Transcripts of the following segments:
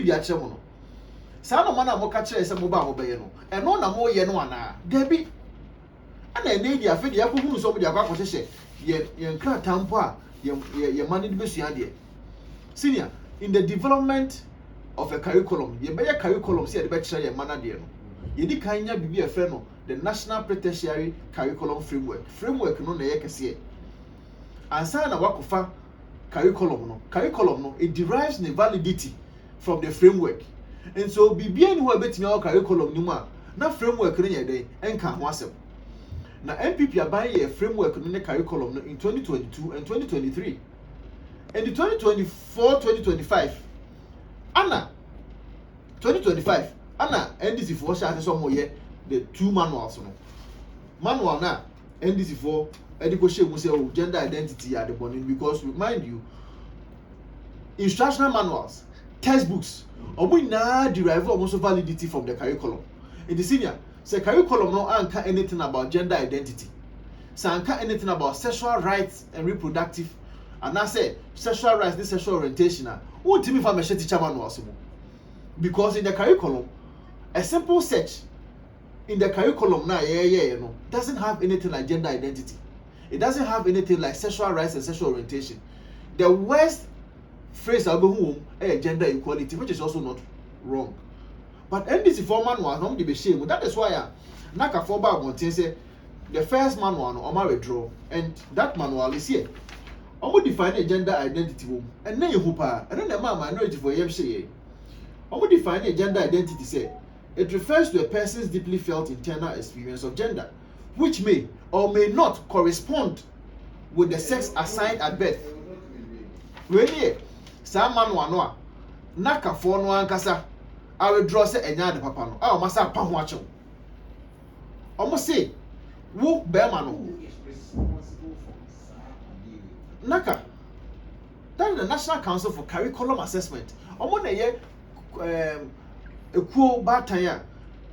bi akyerɛ mo no saa no mana mo ka kyerɛ sɛ mo ba mo bɛyɛ no ɛno na mo yɛ no ana dabi ana ene di afi de yakɔhunu so mo de akɔ akɔhyehyɛ yɛn krataa mpo a yɛn ma ne de besua deɛ senior in the development of a curriculum yɛbɛyɛ curriculum sɛ yɛde bɛkyerɛ yɛn ma na deɛ no yɛdi kan nya bibi ɛfrɛ no the national pre-tertiary curriculum framework no na yɛ kɛseɛ ansa na wakofa curriculum no it derives the validity from the framework and so bibia ni ho betimi awo curriculum ni mu a na framework no yɛ den enka ho asɛm na MPP aban yɛ framework no ne curriculum no in 2022 and 2023 and in 2024-2025 ana 2025 ana NDC for hyɛ ase mo yɛ the two manuals no manual na NDC for education mu say gender identity at the morning because mind you instructional manuals textbooks omo na derive almost validity from the curriculum in the senior say curriculum no anka anything about gender identity say anka anything about sexual rights and reproductive and I say sexual rights this sexual orientation who timi fa me teacher manuals mo because in the curriculum a simple search in the curriculum now you know doesn't have anything like gender identity. It doesn't have anything like sexual rights and sexual orientation. The worst phrase about gender equality, which is also not wrong. But NDC for manual not to be shame. That is why Naka for bag one say the first manual no withdraw and that manual is here. Omo define a gender identity and then you hoopa and then the minority for yem say. Omo define a gender identity say it refers to a person's deeply felt internal experience of gender, which may or may not correspond with the sex assigned at birth. Really, some man no naka for no ankasa. I will draw say enya de papa no. Ah, masa pa ho acho. Omo say, wo be ma no. Naka. That is the National Council for Curriculum Assessment. Omo na ye EKOW batanya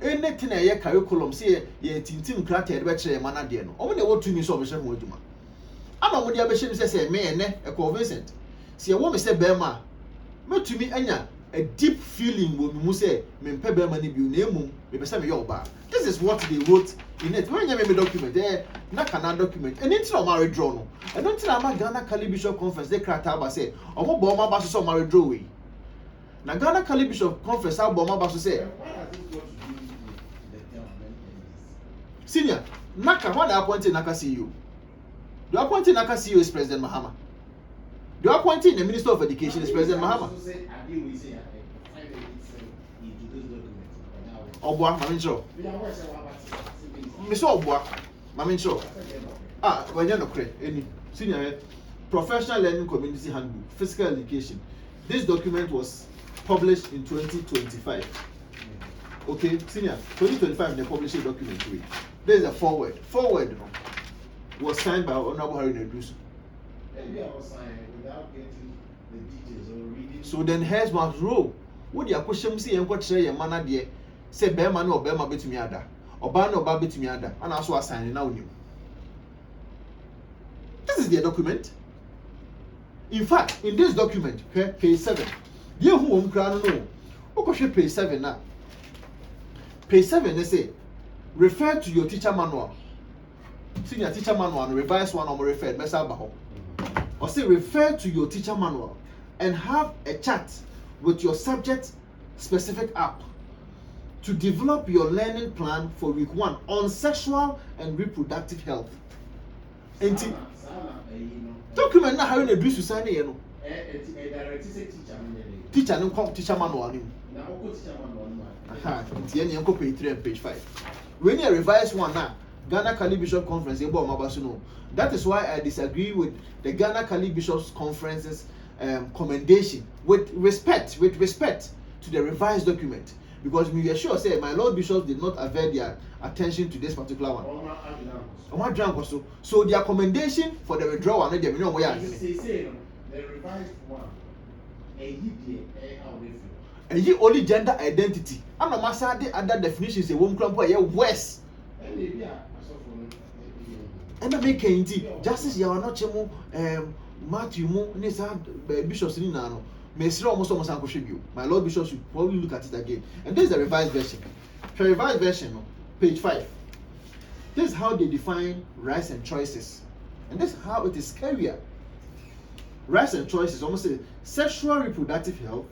anything a curriculum say ye tintim krata e be kire mana de no omo na wo tumi so obehwe ho adwuma ana omo de abehwe mi say me ene EKOW Vincent se wo me say be ma metumi anya a deep feeling wo mi mu say me mpe be ma ne bi na emu me be say me yoba. This is what they wrote in it. When you me document na kana document anything o ma redraw no e don't tell am Ghana Kali Bishop Conference they krata ba say omo bo ma ba so ma redraw we na Ghana Kali Bishop Conference aboma ba so say senior Naka when appointed Naka CEO. The appointed Naka CEO is President Mahama. The appointed the Minister of Education is President Mahama. Obwa mamincho. Miso Obwa mamincho. Ah, wanya no kre any senior professional learning community handbook physical education. This document was published in 2025. Okay, senior, 2025 they published a document. There is a forward. Forward was signed by Honorable Harry Nedusu. Maybe I was signed without getting the details or reading. So then here's my role. What the question say and what say your man there say Bema no Bema betumi ada. Oba no Oba betumi ada. And also assign now new. This is the document. In fact, in this document, page 7. You who won't crown no. Okay, page 7 now. Page 7 they say refer to your teacher manual. Senior teacher manual, revised one or referred, or say refer to your teacher manual and have a chat with your subject specific app to develop your learning plan for week 1 on sexual and reproductive health. Document na how you do to sign you know. Teacher no come teacher manual nim. Na oko teacher manual no. Aha, ntie ne enko page 3 and page 5. When you revise one now, Ghana Kali Bishops Conference ebo mabaso no. That is why I disagree with the Ghana Kali Bishops Conference's commendation with respect to the revised document, because we are sure say my Lord Bishops did not avert their attention to this particular one. So their commendation for the withdrawal no dey know where say the revised one only gender identity. I'm not master other definitions a woman cramp worse. And I make justice you are not chemo Matthew mo ni sa bishops ni na no My Lord Bishop should probably look at it again. And this is the revised version. The revised version, page 5. This is how they define rights and choices. And this is how it is scarier. Rights and choices almost say sexual reproductive health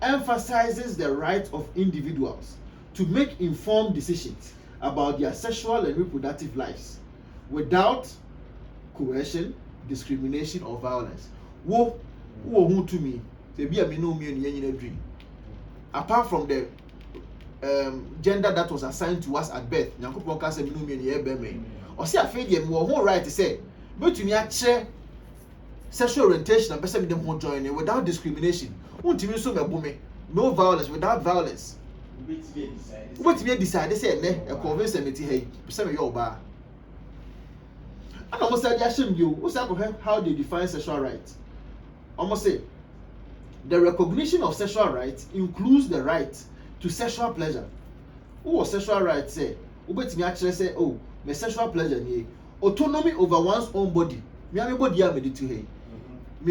emphasizes the right of individuals to make informed decisions about their sexual and reproductive lives without coercion, discrimination, or violence. Who to me? Apart from the gender that was assigned to us at birth, or say I feel whole right to say, but to me, sexual orientation and person them who join without discrimination. No violence, without violence. What we decide, they say, a convince them hey, some of your bar. And almost said, you how they define sexual rights. Almost say, the recognition of sexual rights includes the right to sexual pleasure. Who sexual rights say? Me actually say, oh, my sexual pleasure, autonomy over one's own body. Me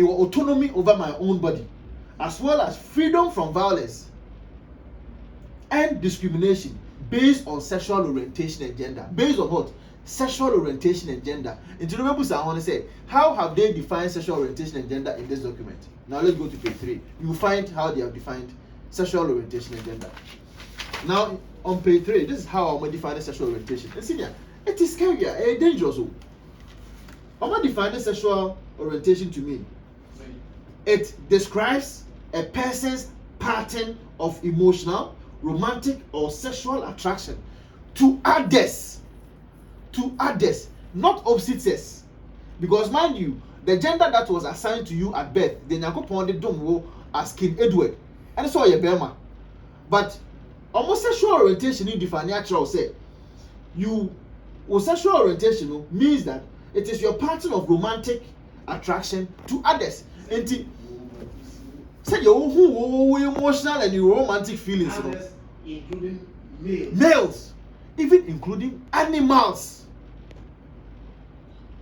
autonomy over my own body, as well as freedom from violence and discrimination based on sexual orientation and gender. Based on what? Sexual orientation and gender. And to remember, I want to say, how have they defined sexual orientation and gender in this document? Now let's go to page 3. You will find how they have defined sexual orientation and gender. Now on page 3, this is how I'm going to define sexual orientation. And see, it is scary, it's dangerous. I'm going to define sexual orientation to me. It describes a person's pattern of emotional, romantic, or sexual attraction to others, not opposite sex. Because mind you, the gender that was assigned to you at birth, the Nyankopon don't as King Edward, and it's all your Burma. But homosexual orientation in define natural say sexual orientation means that it is your pattern of romantic attraction to others. And say your emotional and your romantic feelings, Others, including males, even including animals.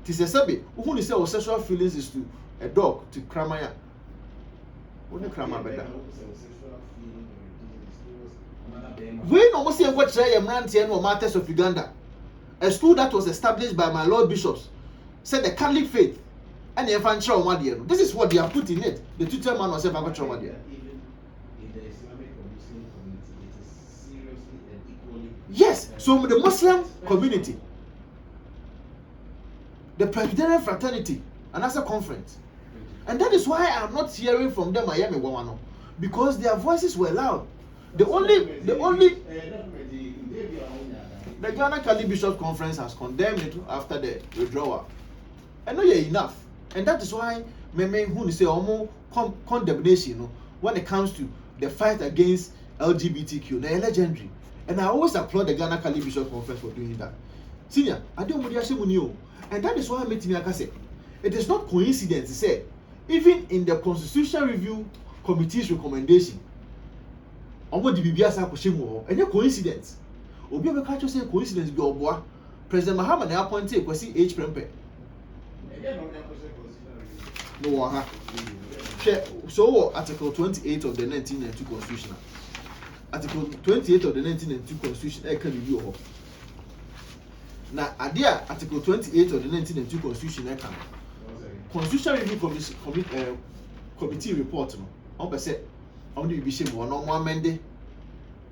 It is a sabi. Who say our sexual feelings is to a dog, to Kramaya. What Krama better? We almost see what say no Martyrs of Uganda, a school that was established by my Lord Bishops, said the Catholic faith. And this is what they have put in it. The tutor man was ever trauma there. Even in the Islamic Muslim community, it is seriously and equally. Yes, so the Muslim community, the Presbyterian fraternity, and as a conference. And that is why I'm not hearing from them Miami Wawano, because their voices were loud. The Ghana Catholic Bishop Conference has condemned it after the withdrawal. I know you're enough. And that is why who say condemnation when it comes to the fight against LGBTQ. They're legendary. And I always applaud the Ghana Catholic Bishop Conference for doing that. Senior, I don't know. And that is why I made me say it is not coincidence to say, even in the Constitutional Review Committee's recommendation, and your coincidence. Obi Obekacho say coincidence be oboa. President Mahama na appointed Kwesi H. Prempeh. No, so Article 28 of the 1992 Constitution. Article 28 of the 1992 Constitution can review. Now, Article 28 of the 1992 Constitution can. Constitutional Review Committee report. On per se, on the vision or no more amended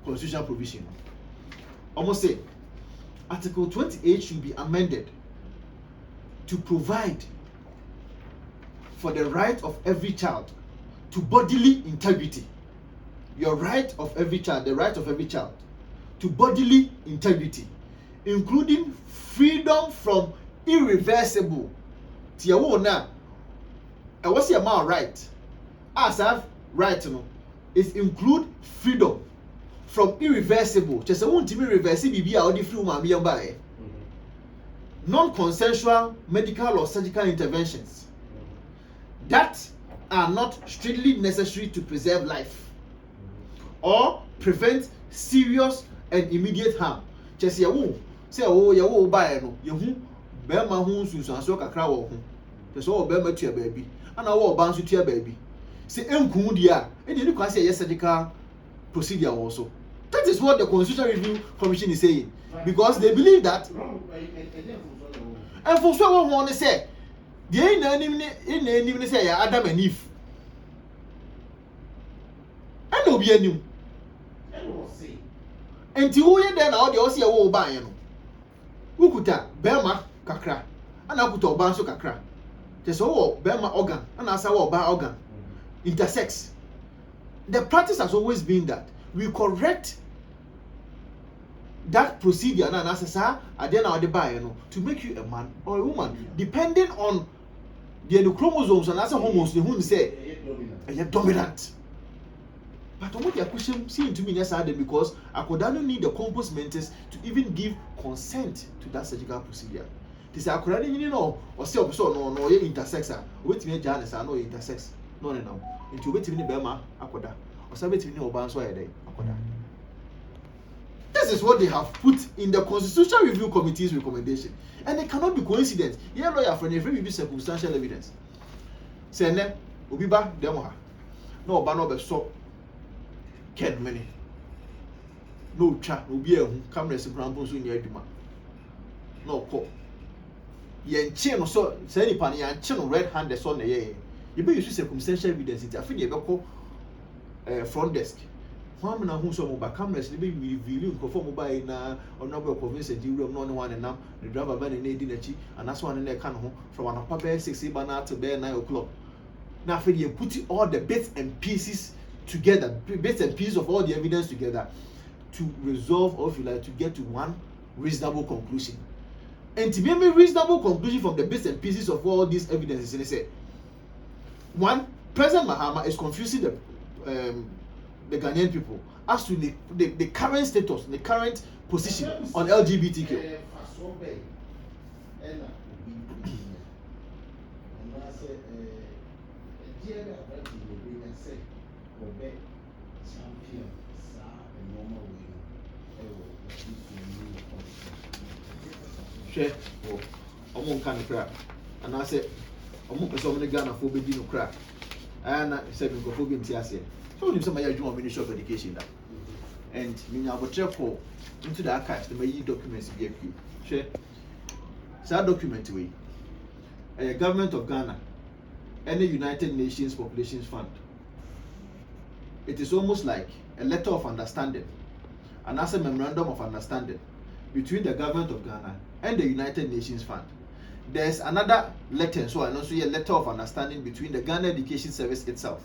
constitutional provision. Almost say Article 28 should be amended to provide for the right of every child to bodily integrity. Your right of every child, the right of every child to bodily integrity, including freedom from irreversible. Tiawona, what's your amount right? As I've right, it include freedom from irreversible. Just a won't be reversible. Be out the flu, mammy, by non-consensual medical or surgical interventions that are not strictly necessary to preserve life or prevent serious and immediate harm. Just say oh buy no you bema hu sunsun so kakra wo hu. Just oh bema tua baby and our ban so tua baby. say enku dia and you can say surgical procedure also. That is what the Constitutional Review Commission is saying, because they believe that. And for so one say the in say Adam and Eve. And no be any. And to you then all the Osia will buy you. Ukuta Bema kakra, and Akuta Banso kakra. There's all Bema organ, and Asawa ba organ intersex. The practice has always been that we correct that procedure and assessor at the end of the buy to make you a man or a woman, depending on the chromosomes and as a hormones, the who say you're dominant. But what your question seems to me necessary because I could not need the compost mentors to even give consent to that surgical procedure. This I could not or say no intersex. Wait me, Janice, I know intersex. No. Into waiting in Bema, Akoda, or something no bands why they Akoda. This is what they have put in the Constitutional Review Committee's recommendation, and it cannot be coincidence. Yeah, lawyer for every be circumstantial evidence. Say ne, Obiba demoha. No bano be so. Ken many. No cha, no be a cameras in Brambos in your demand. No call. Yen chin so say any pan yan chin red handed son the year. You be use circumstantial evidence. It's a fee you call front desk. One man who saw mobile cameras, they be revealing conform mobile na or number of convincing you room no one and now the driver van in a dinner and that's one in their can home from an upper 6 banana to bear 9 o'clock. Now for you put all the bits and pieces together, bits and pieces of all the evidence together to resolve or if you like to get to one reasonable conclusion. And to make a reasonable conclusion from the bits and pieces of all these evidences, and they say one, President Mahama is confusing the Ghanaian people as to the current status, the current position on LGBTQ. Share or kind of crap. And I said, so many Ghana for being no crap. And I said, we go for being TSA. So you some of your Ministry of Education that. And me I will check into the archives the many documents you gave you. Share. So document way. A government of Ghana and the United Nations Population Fund. It is almost like a letter of understanding, and as a memorandum of understanding between the government of Ghana and the United Nations Fund. There's another letter, so and also a letter of understanding between the Ghana Education Service itself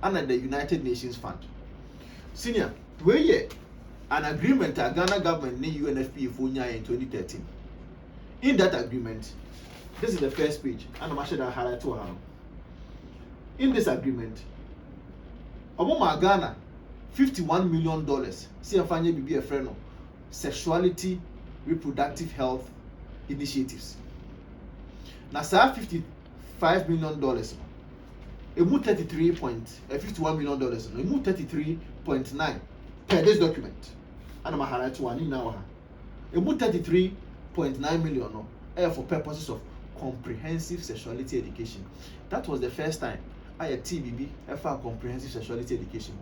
and the United Nations Fund. Senior, we an agreement that Ghana government and UNFPA for in 2013. In that agreement, this is the first page, and I'm actually highlight to her. In this agreement, Obama Ghana $51 million. See a funny be a friend of sexuality, reproductive health initiatives. Now, $55 million. It moved $51 million. It moved 33.9 per this document. And I'm highlight to one in now. It moved 33.9 million for purposes of comprehensive sexuality education. That was the first time I had TBB for comprehensive sexuality education.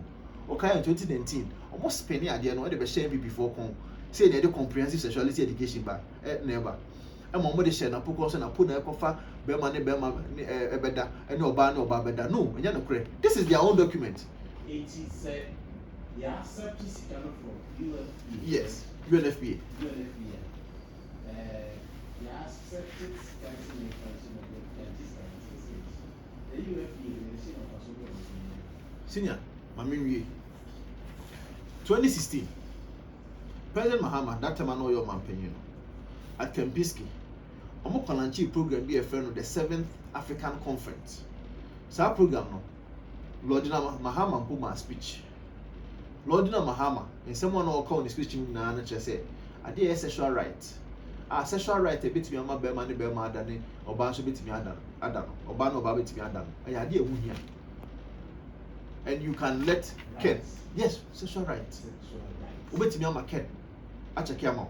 Okay, in 2019, almost spending at the end of the sharing before say they do comprehensive sexuality education, but never. And my mother said, "I put us and I put a cover, Bema, Ebeda, and no ban or Babeda." No, and you're not correct. This is their own document. It said, yeah, acceptance coming from UNFPA. Yes, UNFPA. UNFPA. Yeah, acceptance coming from the UNFPA. Senior, I mean, 2016, President Mahama, that time I know your man, at Kempiski, I'm going to program be a friend of the 7th African Conference. So our program, no, Lord Mahama put my speech. Lord Mahama, and someone will call the speech in the answer say, I did sexual right. Sexual right a bit to me on my Berman, Berman, or Banso bit to me, Adam, or Bano Babit to me, Adam. I had a woman here. And you can let Ken. Yes, sexual right. Obey to me on my Ken. Achakamo.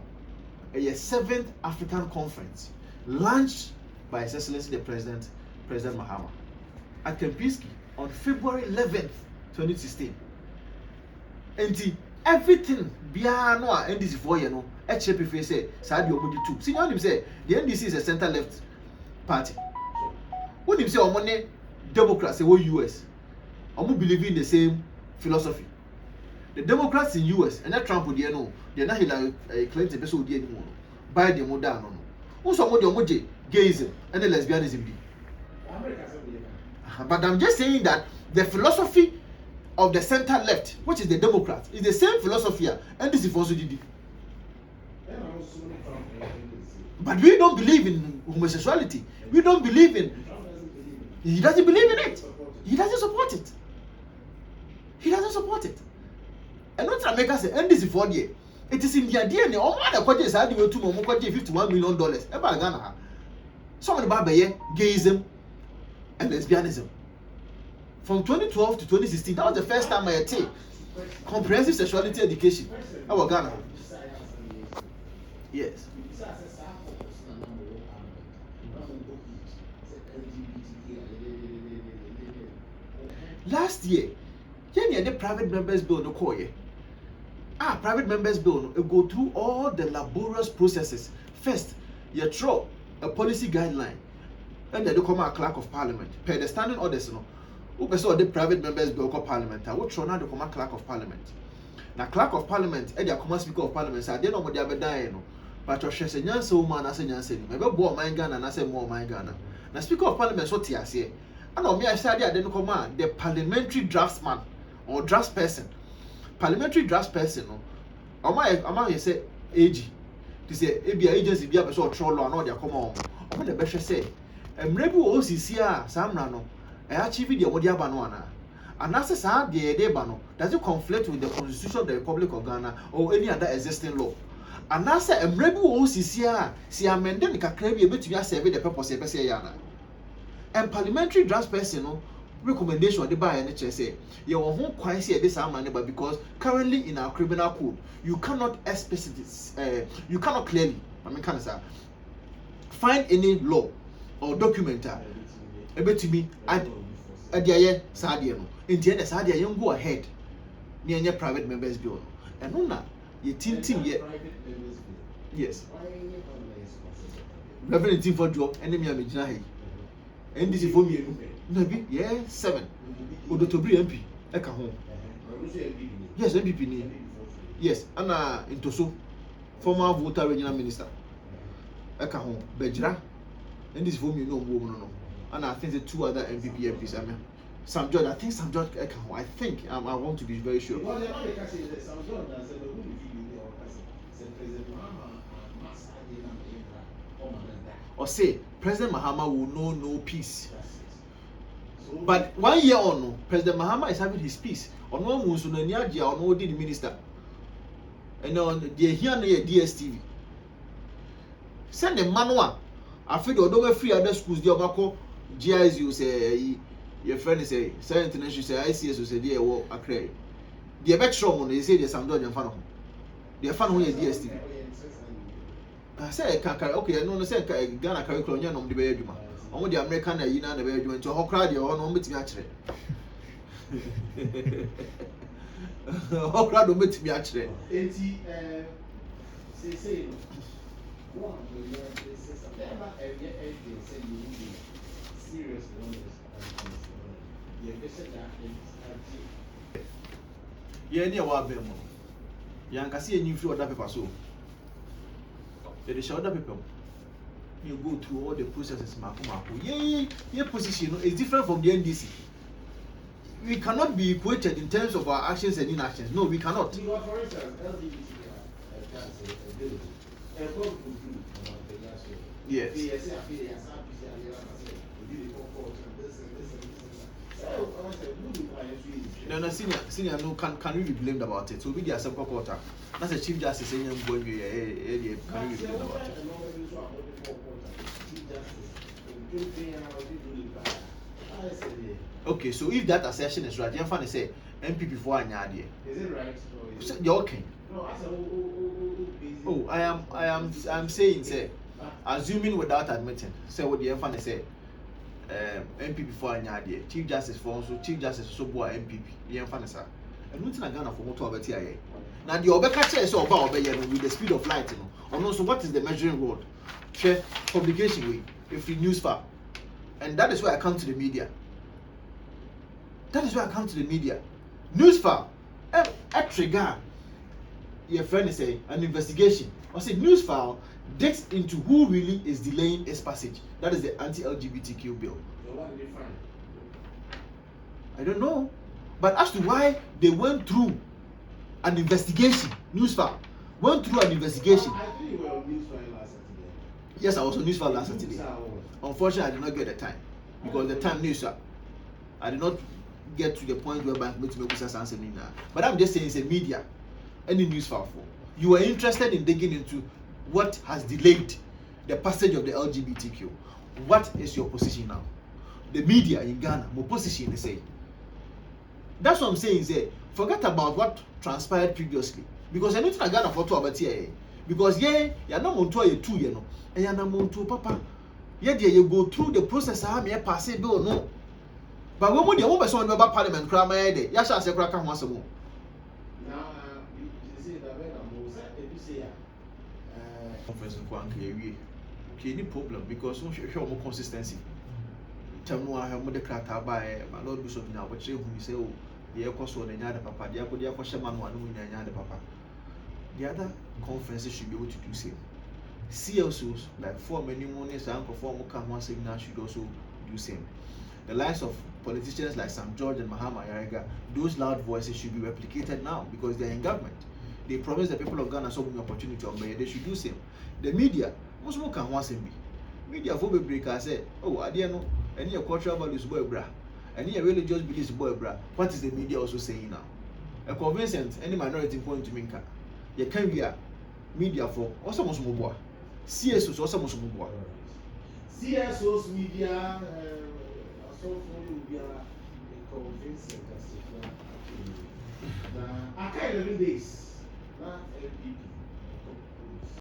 A 7th African Conference launched by His Excellency the President Mahama at Kempiski. on February 11th, 2016. And everything bia no a NDC for you know, HPP say, Sadi Omudi too. See, you say the NDC is a center left party. When you say Omone Democrats, say, US, Omu believe in the same philosophy. The Democrats in US, and that Trump would know, they're not Hillary Clinton, person would anymore. Buy the Moda, no. Also, Moji, gayism, and the lesbianism. But I'm just saying that the philosophy of the center left, which is the Democrats, is the same philosophy, and this is also GD. But we don't believe in homosexuality. We don't believe in. He doesn't believe in it. He doesn't support it. He doesn't support it. And what America say, and this is for the. It is in their DNA. All the questions are the way to $51 million. About Ghana. Some of the Babaye, gayism and lesbianism. From 2012 to 2016, that was the first time I attained comprehensive sexuality education. About Ghana. Yes. Last year, you the private members bill no call ye. Private members bill no go through all the laborious processes. First, you throw a policy guideline, and then you come a clerk of parliament. Per the standing orders, no. Who saw the private members bill called parliament? I will throw now the come clerk of parliament. Now clerk of parliament, and you come speaker of parliament. So I didn't know what they have done, no. But you say nyanse woman, I say nyanse. Maybe boy my Ghana, and I say more my Ghana. Now speaker of parliament, what you say? And on me, I said I didn't come on the parliamentary draftsman or draft person. Parliamentary draft person, no. I say AG. To say ABI agency be a person troll law, no, they come on. I'm the best say. Mrebu OCC, Samra no. I achieve the Odia Banwana. And that's a sad the Debano. Does it conflict with the Constitution of the Republic of Ghana or any other existing law? And that's a Mrebu OCC, see amended the Kakrebi a bit to serve the purpose of Yana. And parliamentary draft person, no. Recommendation of the buy NHS say you won't quite see this money, but because currently in our criminal code you cannot you cannot clearly find any law or document able to me at the Sadia no in the end Sadia you go ahead near your private members bill and no you team yet yes Reverend team for job enemy amijina and this is for me. Maybe, yeah, 7. Odotobri MP, Eka home. Yes, MPP ni. Yes, Anna Intoso, former voter regional minister. Eka home, Bejra, and this for me, no. And I think the 2 other MPP MPs, I mean, Sam George, I think Sam George Eka home. I think, I want to be very sure. Well, they're not the case, Sam George, I said, who President Mahama or say, President Mahama will know no peace. But 1 year on, President Mahama is having his peace. On one Musunaniaja, on all the minister. And on the here near DSTV. Send a manual. I feel although free other schools, the Obako, GISU say, your friend is a Science International say, ICS say, dear, walk a cray. The Betron, they say there's some dodge and fun. They are fun with DSTV. I say, okay, I know, say, Ghana curriculum on the bedroom. On the American, you know, the bedroom to Hokra, you all know me actually. Hokra don't meet me actually. Say, one, serious yeah, near Wabemo. Young can see a new few other paper so. They show other people. You go through all the processes, your position is different from the NDC. We cannot be equated in terms of our actions and inactions. No, we cannot. For instance, yes. No, senior, no, can we be blamed about it? So we get some quarter. That's a chief justice saying, can we be blamed about it? Okay, so if that assertion is right, you're going to say MPP for an idea. Is it right? You're okay. No, I am saying, say, assuming without admitting, say what the fan say. MPP for anyade Chief Justice for also Chief Justice so boa MPP yɛmfa ne saa ɛno nti na Ghana for moto abɛte ayɛ na deɛ ɔbɛka kyerɛ sɛ ɔba ɔbɛyɛ no with the speed of light no ɔno nso what is the measuring rod hwɛ publication way if news file and that is why I come to the media. That is why I come to the media. News file a trigger your friend is saying an investigation. I say news file digs into who really is delaying its passage. That is the anti-LGBTQ bill. So what did they find? I don't know. But as to why they went through an investigation, news file went through an investigation. I think you were on news file last Saturday. Yes, I was on news file last Saturday. Unfortunately, I did not get the time because the time news I did not get to the point where bank meet me answer now. But I'm just saying it's a media, any news file for. You are interested in digging into what has delayed the passage of the LGBTQ. What is your position now? The media in Ghana, my position is say. That's what I'm saying is forget about what transpired previously. Because I need to Ghana for about here. Because you're not on to a 2 year and you're not on to papa. Yet you go through the process I may pass it bill no. But when we the one person about parliament cry my head, Yasha say crack once more. Now you say that when I'm say you say Conference in Kwanke okay, any problem because we show more consistency. Tell me I have more the crata by my lord do something now, but you say oh the EKOW on the papa, the EKOW shaman one win the papa. The other conferences should be able to do same. CLSOs like for many monies and perform one signal should also do same. The likes of politicians like Sam George and Mahama, those loud voices should be replicated now because they're in government. They promise the people of Ghana so many opportunity on they should do same. The media, most more can once be. Media for breaker say, oh, I didn't know any cultural values boy bra, any religious beliefs boy bra. What is the media also saying now? A convincing any minority point to minka. You can be a media for also most more. CSOs also most more. CSOs media Assafour will be a convincing I can't 11 days. Not LPP.